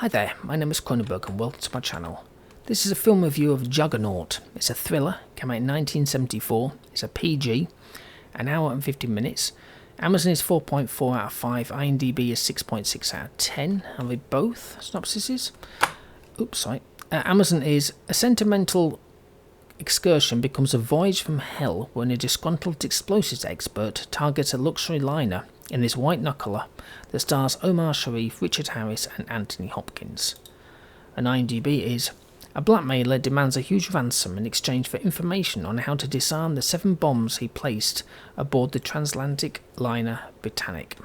Hi there, my name is Kronenberg and welcome to my channel. This is a film review of Juggernaut. It's a thriller, came out in 1974, it's a PG, an hour and 50 minutes. Amazon is 4.4 out of 5, IMDb is 6.6 out of 10. I'll read both synopsises. Amazon is a sentimental excursion becomes a voyage from hell when a disgruntled explosives expert targets a luxury liner in this white knuckler that stars Omar Sharif, Richard Harris and Anthony Hopkins. An IMDb is: a blackmailer demands a huge ransom in exchange for information on how to disarm the 7 bombs he placed aboard the transatlantic liner Britannic.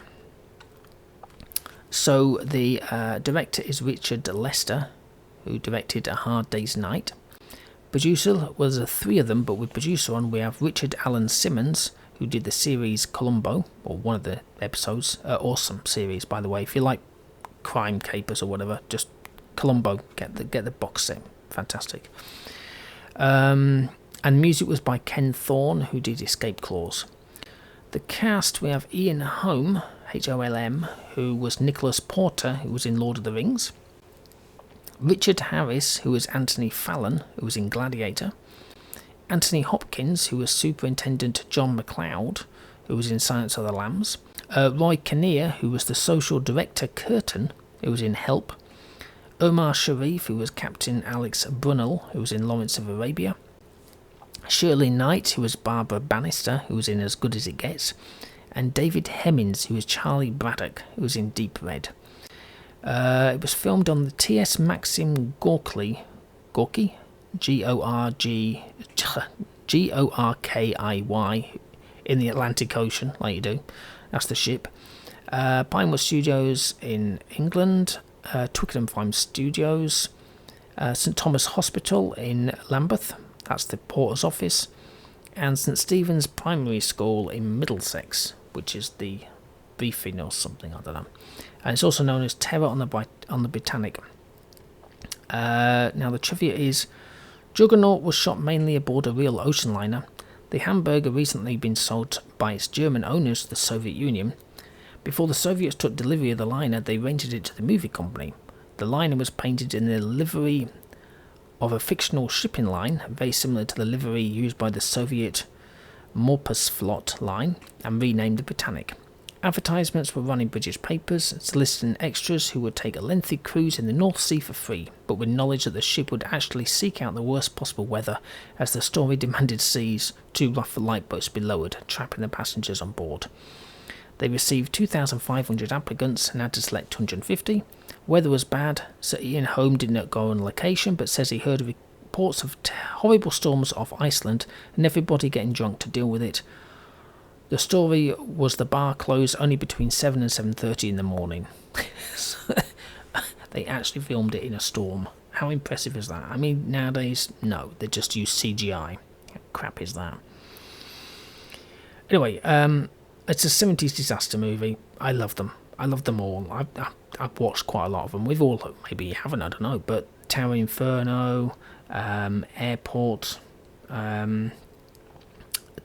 So the director is Richard Lester, who directed A Hard Day's Night. Producer was 3 of them, but with producer on we have Richard Allen Simmons, who did the series Columbo, or one of the episodes. Awesome series, by the way. If you like crime capers or whatever, just Columbo, get the box set. Fantastic. And music was by Ken Thorne, who did Escape Clause. The cast, we have Ian Holm, Holm, who was Nicholas Porter, who was in Lord of the Rings. Richard Harris, who was Anthony Fallon, who was in Gladiator. Anthony Hopkins, who was Superintendent John McLeod, who was in Silence of the Lambs. Roy Kinnear, who was the Social Director Curtin, who was in Help. Omar Sharif, who was Captain Alex Brunel, who was in Lawrence of Arabia. Shirley Knight, who was Barbara Bannister, who was in As Good as It Gets. And David Hemmings, who was Charlie Braddock, who was in Deep Red. It was filmed on the T.S. Maxim Gorky, Gorkiy, in the Atlantic Ocean, like you do. That's the ship. Pinewood Studios in England. Twickenham Farm Studios. St Thomas Hospital in Lambeth. That's the porter's office. And St Stephen's Primary School in Middlesex, which is the briefing or something, I don't know. And it's also known as Terror on the Britannic. Now the trivia is: Juggernaut was shot mainly aboard a real ocean liner. The Hamburg had recently been sold by its German owners to the Soviet Union. Before the Soviets took delivery of the liner, they rented it to the movie company. The liner was painted in the livery of a fictional shipping line, very similar to the livery used by the Soviet Morpusflot line, and renamed the Britannic. Advertisements were run in British papers, soliciting extras who would take a lengthy cruise in the North Sea for free, but with knowledge that the ship would actually seek out the worst possible weather, as the story demanded seas too rough for lifeboats to be lowered, trapping the passengers on board. They received 2,500 applicants and had to select 250. Weather was bad, so Ian Holm did not go on location, but says he heard reports of horrible storms off Iceland and everybody getting drunk to deal with it. The story was the bar closed only between 7 and 7:30 in the morning. They actually filmed it in a storm. How impressive is that? I mean, nowadays, no, they just use CGI. How crap is that? Anyway, it's a 70s disaster movie. I love them. I love them all. I've watched quite a lot of them. We've all, maybe you haven't, I don't know, but Tower Inferno, Airport,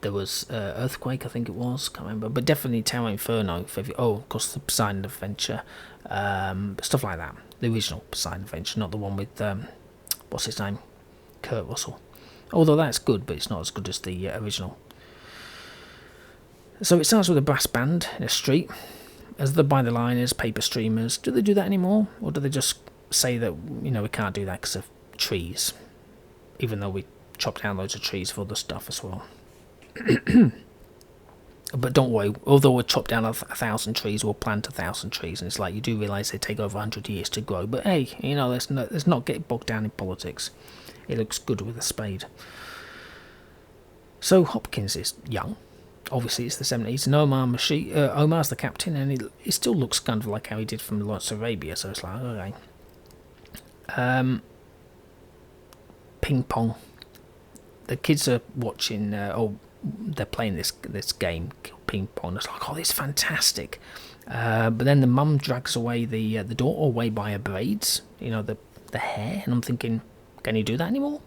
there was Earthquake, I think it was, can't remember, but definitely Tower Inferno. Of course, the Poseidon Adventure, stuff like that. The original Poseidon Adventure, not the one with what's his name, Kurt Russell. Although that's good, but it's not as good as the original. So it starts with a brass band in a street, as they're by the liners, paper streamers. Do they do that anymore, or do they just say that we can't do that because of trees, even though we chop down loads of trees for other stuff as well? But don't worry, although we'll chop down 1,000 trees, we'll plant 1,000 trees, and it's like you do realise they take over 100 years to grow. But hey, let's not get bogged down in politics. It looks good with a spade. So Hopkins is young. Obviously, it's the 70s, and Omar's the captain, and he still looks kind of like how he did from Lawrence of Arabia. So it's like, okay. Ping pong. The kids are watching. They're playing this game, ping pong. It's like, oh, this is fantastic. But then the mum drags away the daughter away by her braids, the hair, and I'm thinking, can you do that anymore?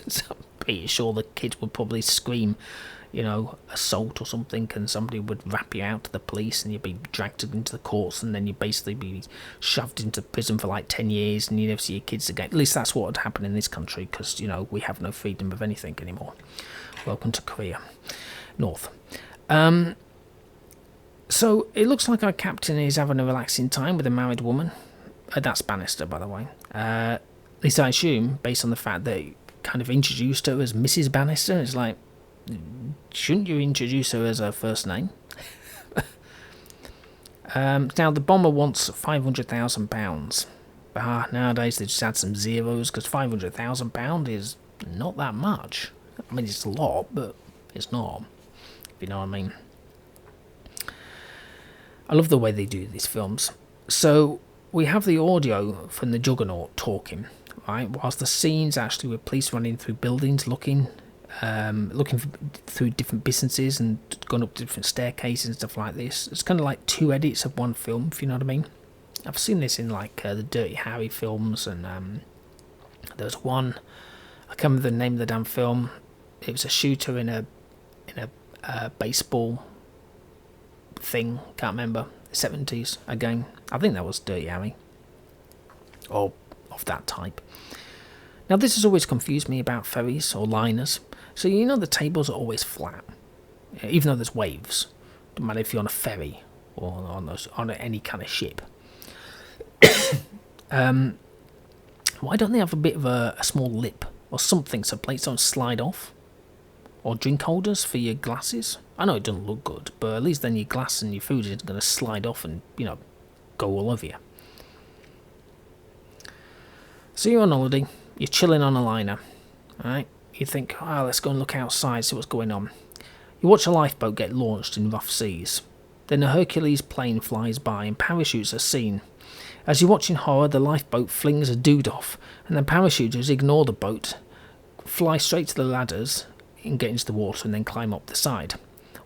So I'm pretty sure the kids would probably scream assault or something, and somebody would rap you out to the police and you'd be dragged into the courts, and then you'd basically be shoved into prison for like 10 years and you never see your kids again. At least that's what would happen in this country, because, we have no freedom of anything anymore. Welcome to Korea North. So it looks like our captain is having a relaxing time with a married woman. That's Bannister, by the way. At least I assume, based on the fact that he kind of introduced her as Mrs. Bannister. It's like, shouldn't you introduce her as her first name? Now, the bomber wants £500,000. Nowadays they just add some zeros, because £500,000 is not that much. I mean, it's a lot, but it's not, if you know what I mean. I love the way they do these films. So we have the audio from the Juggernaut talking, right, whilst the scenes actually with police running through buildings, looking through different businesses and going up different staircases and stuff like this. It's kind of like two edits of one film, if you know what I mean. I've seen this in like the Dirty Harry films, and there's one, I can't remember the name of the damn film. It was a shooter in a baseball thing, can't remember, 70s again. I think that was Dirty Harry, or of that type. Now, this has always confused me about ferries or liners. So the tables are always flat, even though there's waves. Doesn't matter if you're on a ferry or on any kind of ship. Why don't they have a bit of a small lip or something so plates don't slide off? Or drink holders for your glasses? I know it doesn't look good, but at least then your glass and your food isn't going to slide off and, go all over you. So you're on holiday, you're chilling on a liner, alright? You think, let's go and look outside, see what's going on. You watch a lifeboat get launched in rough seas. Then a Hercules plane flies by and parachutes are seen. As you watch in horror, the lifeboat flings a dude off, and the parachuters ignore the boat, fly straight to the ladders, and get into the water and then climb up the side,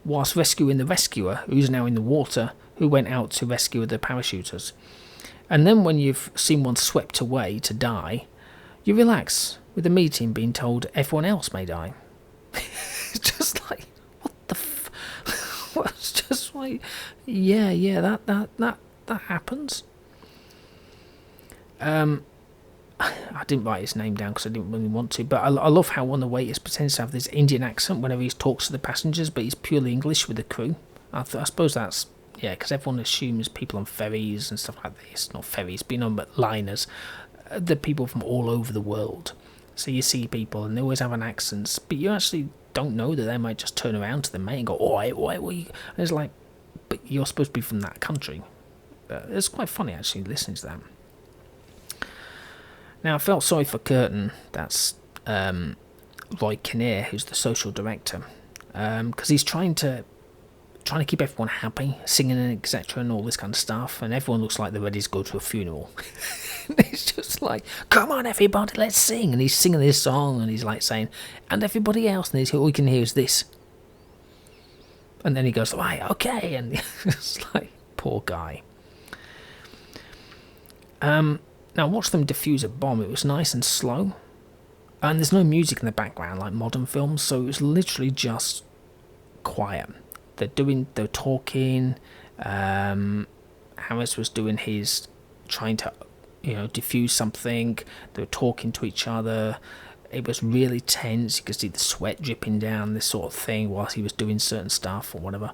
whilst rescuing the rescuer, who's now in the water, who went out to rescue the parachuters. And then when you've seen one swept away to die, you relax, with the meeting being told everyone else may die. It's just like, what the it's just like, yeah, that happens. I didn't write his name down because I didn't really want to, but I love how one of the waiters pretends to have this Indian accent whenever he talks to the passengers, but he's purely English with the crew. I suppose that's, because everyone assumes people on ferries and stuff like this, not ferries, but on liners, they're people from all over the world. So you see people and they always have an accent, but you actually don't know that they might just turn around to the mate and go, oi, and it's like, but you're supposed to be from that country. It's quite funny actually listening to that. Now, I felt sorry for Curtin, that's Roy Kinnear, who's the social director, because he's trying to keep everyone happy, singing and etc. and all this kind of stuff, and everyone looks like they're ready to go to a funeral. It's just like, come on everybody, let's sing, and he's singing this song, and he's like saying, and everybody else, and all we can hear is this. And then he goes, right, okay, and it's like, poor guy. Now, watch them defuse a bomb. It was nice and slow. And there's no music in the background like modern films, so it was literally just quiet. They're talking. Harris was doing his, trying to, defuse something. They were talking to each other. It was really tense. You could see the sweat dripping down, this sort of thing, whilst he was doing certain stuff or whatever.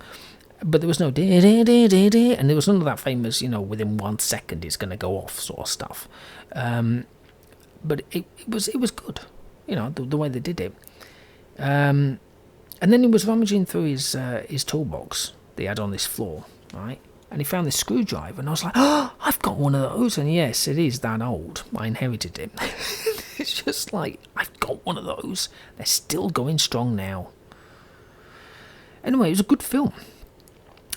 But there was no and there was none of that famous, within 1 second it's going to go off sort of stuff. But it was good, the way they did it. And then he was rummaging through his toolbox that he had on this floor, right? And he found this screwdriver, and I was like, I've got one of those. And yes, it is that old. I inherited it. It's just like, I've got one of those. They're still going strong now. Anyway, it was a good film.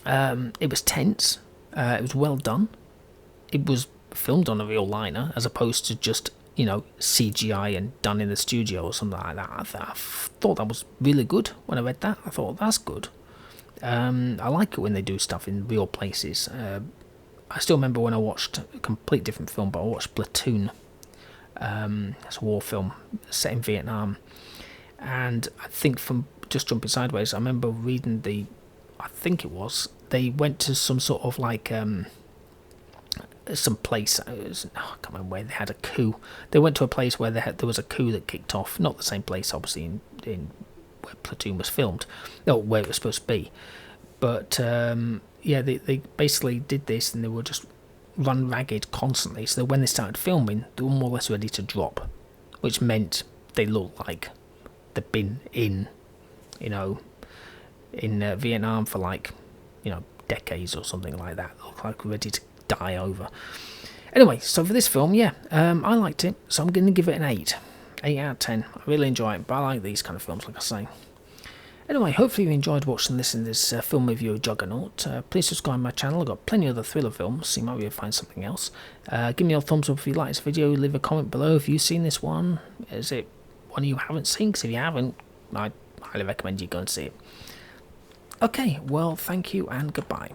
It was tense. It was well done. It was filmed on a real liner, as opposed to just, CGI and done in the studio or something like that. I thought that was really good when I read that. I thought, that's good. I like it when they do stuff in real places. I still remember when I watched a complete different film, but I watched Platoon. It's a war film set in Vietnam. And I think from just jumping sideways, I remember reading I think it was, they went to some sort of like, some place, I can't remember where, they had a coup. They went to a place where there was a coup that kicked off, not the same place obviously in where Platoon was filmed, or where it was supposed to be, but yeah, they basically did this, and they were just run ragged constantly, so that when they started filming, they were more or less ready to drop, which meant they looked like they'd been in Vietnam for like, decades or something like that. They looked like ready to die over. Anyway, so for this film, yeah, I liked it, so I'm going to give it an 8 out of 10. I really enjoy it, but I like these kind of films, like I say. Anyway, hopefully you enjoyed watching and listening to this film review of Juggernaut. Please subscribe to my channel. I've got plenty of other thriller films, so you might be able to find something else. Give me a thumbs up if you like this video. Leave a comment below if you've seen this one. Is it one you haven't seen? Because if you haven't, I highly recommend you go and see it. Okay, well, thank you and goodbye.